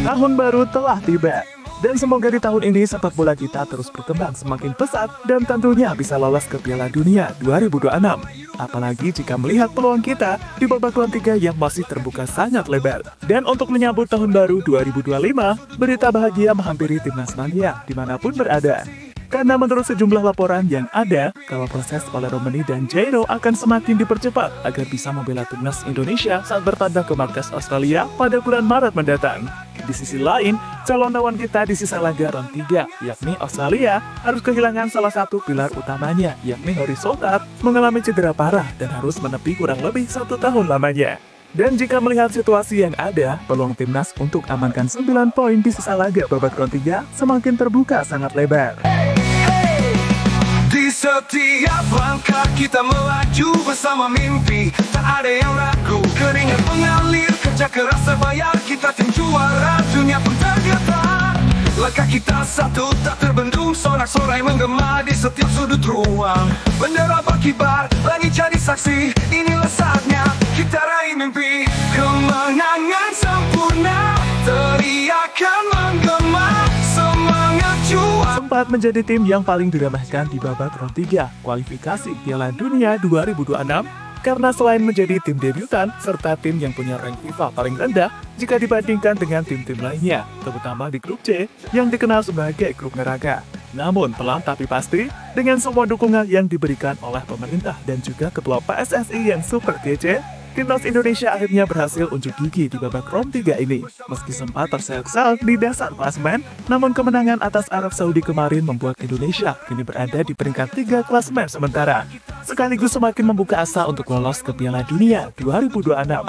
Tahun baru telah tiba, dan semoga di tahun ini sepak bola kita terus berkembang semakin pesat dan tentunya bisa lolos ke Piala Dunia 2026. Apalagi jika melihat peluang kita di babak ketiga yang masih terbuka sangat lebar. Dan untuk menyambut tahun baru 2025, berita bahagia menghampiri Timnas Mania dimanapun berada. Karena menurut sejumlah laporan yang ada, kalau proses oleh Romani dan Jairo akan semakin dipercepat agar bisa membela Timnas Indonesia saat bertandang ke markas Australia pada bulan Maret mendatang. Di sisi lain, calon lawan kita di sisa laga round 3, yakni Australia, harus kehilangan salah satu pilar utamanya, yakni Harry Souttar, mengalami cedera parah dan harus menepi kurang lebih 1 tahun lamanya. Dan jika melihat situasi yang ada, peluang Timnas untuk amankan 9 poin di sisa laga babak round 3 semakin terbuka sangat lebar. Di setiap langkah kita melaju bersama mimpi, tak ada yang ragu, keringat mengalir, kerja keras terbayar, kita tim juara, dunia pun tergetar. Langkah kita satu tak terbendung, sorak-sorai menggema di setiap sudut ruang. Bendera berkibar, langit jadi saksi, inilah saatnya kita raih mimpi. Kemenangan sempurna, teriakan menggema, semangat juara. Sempat menjadi tim yang paling diremehkan di babak round 3 kualifikasi Piala Dunia 2026 karena selain menjadi tim debutan serta tim yang punya rank FIFA paling rendah jika dibandingkan dengan tim-tim lainnya, terutama di grup C yang dikenal sebagai grup neraka. Namun pelan tapi pasti, dengan semua dukungan yang diberikan oleh pemerintah dan juga ketua PSSI yang super kece, Timnas Indonesia akhirnya berhasil unjuk gigi di babak round 3 ini. Meski sempat terseok-seok di dasar klasemen, namun kemenangan atas Arab Saudi kemarin membuat Indonesia kini berada di peringkat 3 klasemen sementara. Sekaligus semakin membuka asa untuk lolos ke Piala Dunia 2026.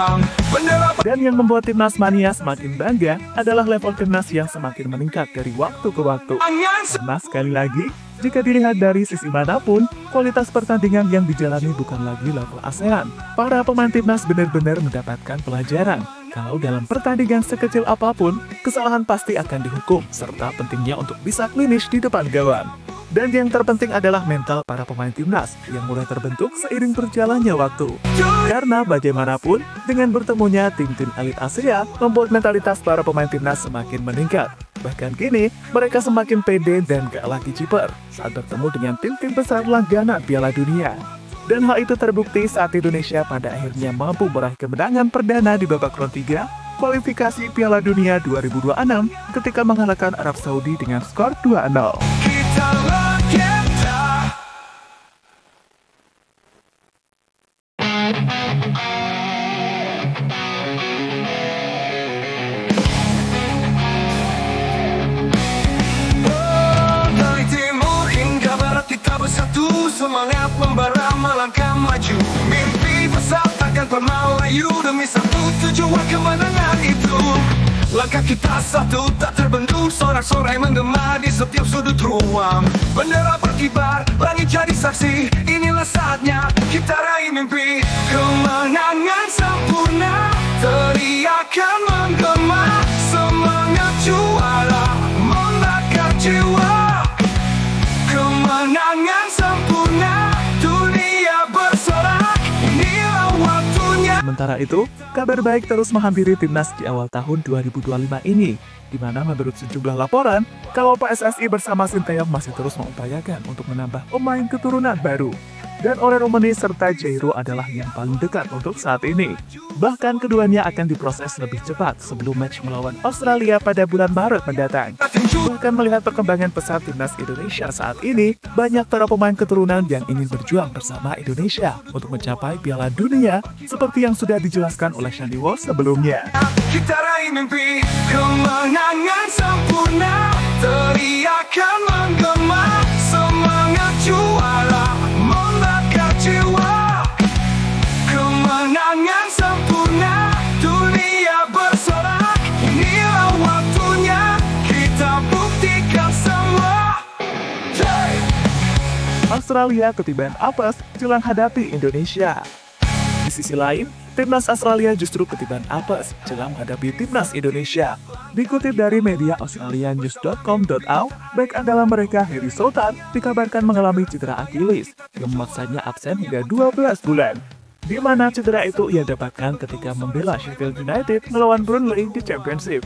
Dan yang membuat Timnas Mania semakin bangga adalah level Timnas yang semakin meningkat dari waktu ke waktu. Karena sekali lagi, jika dilihat dari sisi manapun, kualitas pertandingan yang dijalani bukan lagi level ASEAN. Para pemain Timnas benar-benar mendapatkan pelajaran. Kalau dalam pertandingan sekecil apapun, kesalahan pasti akan dihukum, serta pentingnya untuk bisa finish di depan gawang. Dan yang terpenting adalah mental para pemain Timnas yang mulai terbentuk seiring berjalannya waktu. Karena bagaimanapun, dengan bertemunya tim-tim elit Asia, membuat mentalitas para pemain Timnas semakin meningkat. Bahkan kini, mereka semakin pede dan gak lagi ciper saat bertemu dengan tim-tim besar langganan Piala Dunia. Dan hal itu terbukti saat Indonesia pada akhirnya mampu meraih kemenangan perdana di babak round 3 kualifikasi Piala Dunia 2026 ketika mengalahkan Arab Saudi dengan skor 2-0. Semangat membara melangkah maju, mimpi besar takkan pernah layu, demi satu tujuan kemenangan itu. Langkah kita satu tak terbendung, sorak-sorai menggema di setiap sudut ruang. Bendera berkibar, langit jadi saksi, inilah saatnya kita raih mimpi. Kemenangan sempurna, teriakan menggema, semangat juara membakar jiwa. Kemenangan sempurna, dunia bersorak, inilah waktunya. Sementara itu, kabar baik terus menghampiri Timnas di awal tahun 2025 ini, di mana menurut sejumlah laporan, kalau PSSI bersama Sinteyong masih terus mengupayakan untuk menambah pemain keturunan baru. Dan oleh Romani serta Jairo adalah yang paling dekat untuk saat ini. Bahkan keduanya akan diproses lebih cepat sebelum match melawan Australia pada bulan Maret mendatang. Bahkan melihat perkembangan pesat Timnas Indonesia saat ini, banyak para pemain keturunan yang ingin berjuang bersama Indonesia untuk mencapai Piala Dunia seperti yang sudah dijelaskan oleh Shandy Walsh sebelumnya. Kita raih mimpi, kemenangan sempurna, teriakan menggema, semangat juara membakar jiwa. Kemenangan sempurna, dunia bersorak, inilah waktunya kita buktikan semua. Australia ketiban apes jelang hadapi Indonesia. Di sisi lain, timnas Australia justru ketiban apes jelang menghadapi timnas Indonesia. Dikutip dari media australiannews.com.au, bek andalan mereka Harry Souttar dikabarkan mengalami cedera Achilles yang memaksanya absen hingga 12 bulan. Di mana cedera itu ia dapatkan ketika membela Sheffield United melawan Burnley di Championship.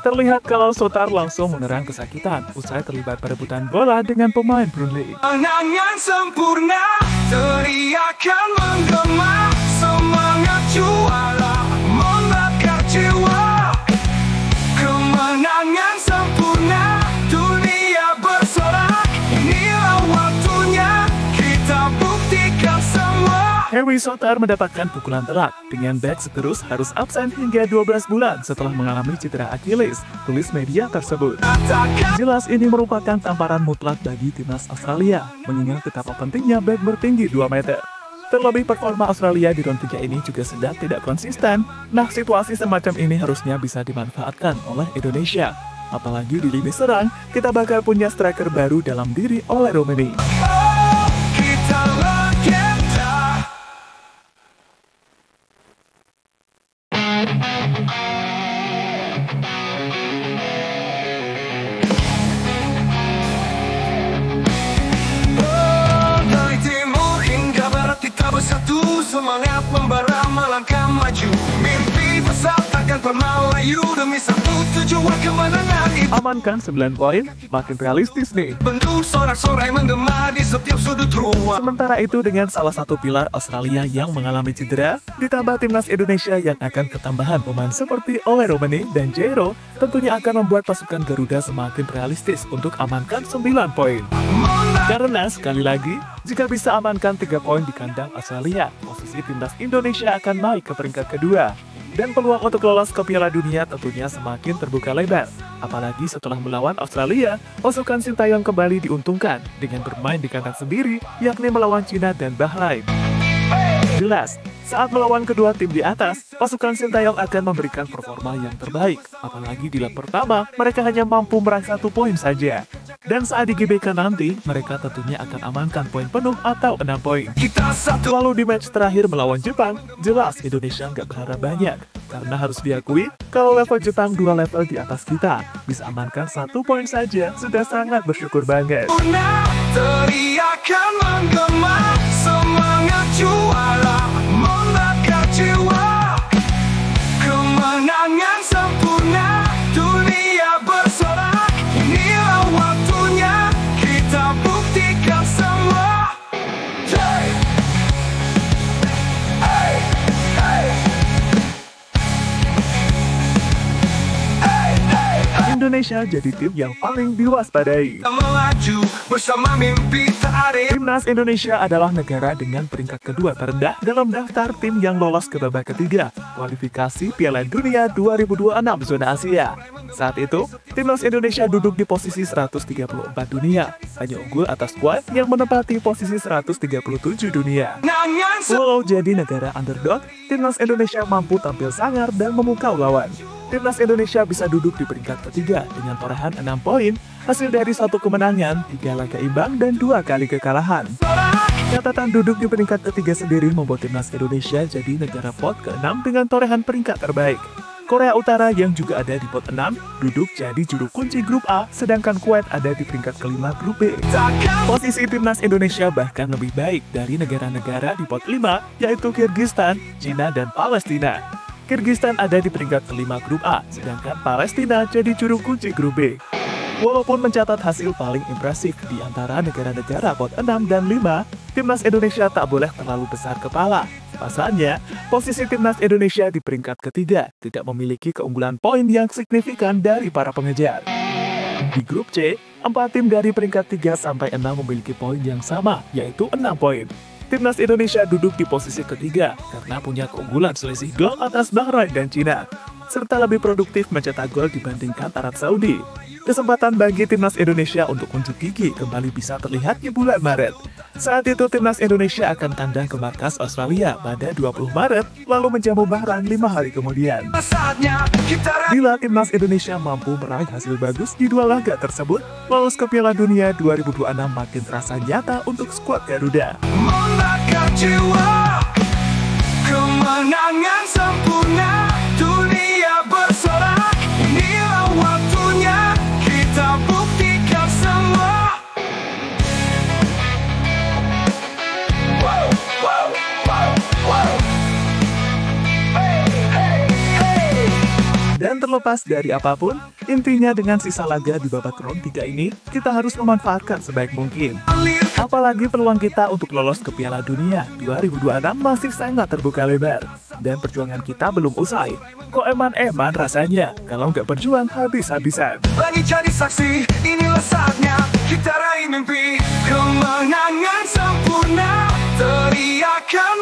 Terlihat kalau Souttar langsung menerang kesakitan usai terlibat perebutan bola dengan pemain Burnley. Kemenangan sempurna, teriakan menggema, semangat juara membakar jiwa. Kemenangan sempurna, dunia bersorak, inilah waktunya kita buktikan semua. Harry Souttar mendapatkan pukulan telak dengan bek seterus harus absen hingga 12 bulan setelah mengalami cedera Achilles, tulis media tersebut. Jelas ini merupakan tamparan mutlak bagi timnas Australia, mengingat betapa pentingnya bek bertinggi 2 meter. Terlebih performa Australia di round 3 ini juga sedang tidak konsisten. Nah, situasi semacam ini harusnya bisa dimanfaatkan oleh Indonesia. Apalagi di lini serang, kita bakal punya striker baru dalam diri Ole Romeni. Kita legenda. Dari timur hingga barat kita bersatu, semangat membara melangkah maju. Mimpi besar takkan pernah layu demi satu tujuan kemenangan itu. Amankan 9 poin, makin realistis nih. Bentuk sorak-sorai menggema di setiap sudut ruang. Sementara itu dengan salah satu pilar Australia yang mengalami cedera, ditambah timnas Indonesia yang akan ketambahan pemain seperti Ole Romeni dan Jairo, tentunya akan membuat pasukan Garuda semakin realistis untuk amankan 9 poin. Karena sekali lagi, jika bisa amankan 3 poin di kandang Australia, posisi timnas Indonesia akan naik ke peringkat kedua. Dan peluang untuk lolos ke Piala Dunia tentunya semakin terbuka lebar. Apalagi setelah melawan Australia, pasukan Sintayong kembali diuntungkan dengan bermain di kandang sendiri, yakni melawan Cina dan Bahrain. Jelas, saat melawan kedua tim di atas, pasukan Sintayong akan memberikan performa yang terbaik. Apalagi di leg pertama, mereka hanya mampu meraih 1 poin saja. Dan saat di GBK nanti, mereka tentunya akan amankan poin penuh atau 6 poin. Kita satu. Lalu di match terakhir melawan Jepang, jelas Indonesia nggak berharap banyak. Karena harus diakui, kalau level Jepang 2 level di atas kita, bisa amankan 1 poin saja, sudah sangat bersyukur banget. Teriakan menggema, semangat juara membakar jiwa. Kemenangan sempurna, dunia bersorak, inilah waktunya kita buktikan semua. Hey! Hey! Hey! Hey! Hey! Indonesia jadi tim yang paling diwaspadai. Kita melaju bersama mimpi tak ada yang Timnas Indonesia adalah negara dengan peringkat kedua terendah dalam daftar tim yang lolos ke babak ketiga kualifikasi Piala Dunia 2026 zona Asia. Saat itu, Timnas Indonesia duduk di posisi 134 dunia, hanya unggul atas skuad yang menempati posisi 137 dunia. Walau jadi negara underdog, Timnas Indonesia mampu tampil sangar dan memukau lawan. Timnas Indonesia bisa duduk di peringkat ketiga dengan torehan 6 poin, hasil dari 1 kemenangan, 3 laga imbang, dan 2 kali kekalahan. Catatan duduk di peringkat ketiga sendiri membuat Timnas Indonesia jadi negara pot ke-6 dengan torehan peringkat terbaik. Korea Utara yang juga ada di pot 6, duduk jadi juru kunci grup A, sedangkan Kuwait ada di peringkat kelima grup B. Posisi Timnas Indonesia bahkan lebih baik dari negara-negara di pot 5, yaitu Kyrgyzstan, Cina, dan Palestina. Kyrgyzstan ada di peringkat kelima grup A, sedangkan Palestina jadi juru kunci grup B. Walaupun mencatat hasil paling impresif di antara negara-negara pot 6 dan 5, Timnas Indonesia tak boleh terlalu besar kepala. Pasalnya, posisi Timnas Indonesia di peringkat ketiga tidak memiliki keunggulan poin yang signifikan dari para pengejar. Di grup C, 4 tim dari peringkat 3 sampai 6 memiliki poin yang sama, yaitu 6 poin. Timnas Indonesia duduk di posisi ketiga karena punya keunggulan selisih gol atas Bahrain dan Cina, serta lebih produktif mencetak gol dibandingkan Arab Saudi. Kesempatan bagi Timnas Indonesia untuk unjuk gigi kembali bisa terlihat di bulan Maret. Saat itu Timnas Indonesia akan tandang ke markas Australia pada 20 Maret, lalu menjamu Bahrain 5 hari kemudian. saatnya kita Bila Timnas Indonesia mampu meraih hasil bagus di 2 laga tersebut, lolos ke Piala Dunia 2026 makin terasa nyata untuk skuad Garuda. membakar jiwa. kemenangan sempurna, dunia bersorak. Inilah waktunya kita buktikan semua. Wow, wow, wow, wow. Hey, hey, hey. Dan terlepas dari apapun, intinya dengan sisa laga di babak round 3 ini, kita harus memanfaatkan sebaik mungkin. Apalagi peluang kita untuk lolos ke Piala Dunia 2026 masih sangat terbuka lebar. Dan perjuangan kita belum usai. Kok eman-eman rasanya kalau nggak berjuang habis-habisan. Lagi cari saksi, inilah saatnya kita raih mimpi. Kemenangan sempurna, teriakan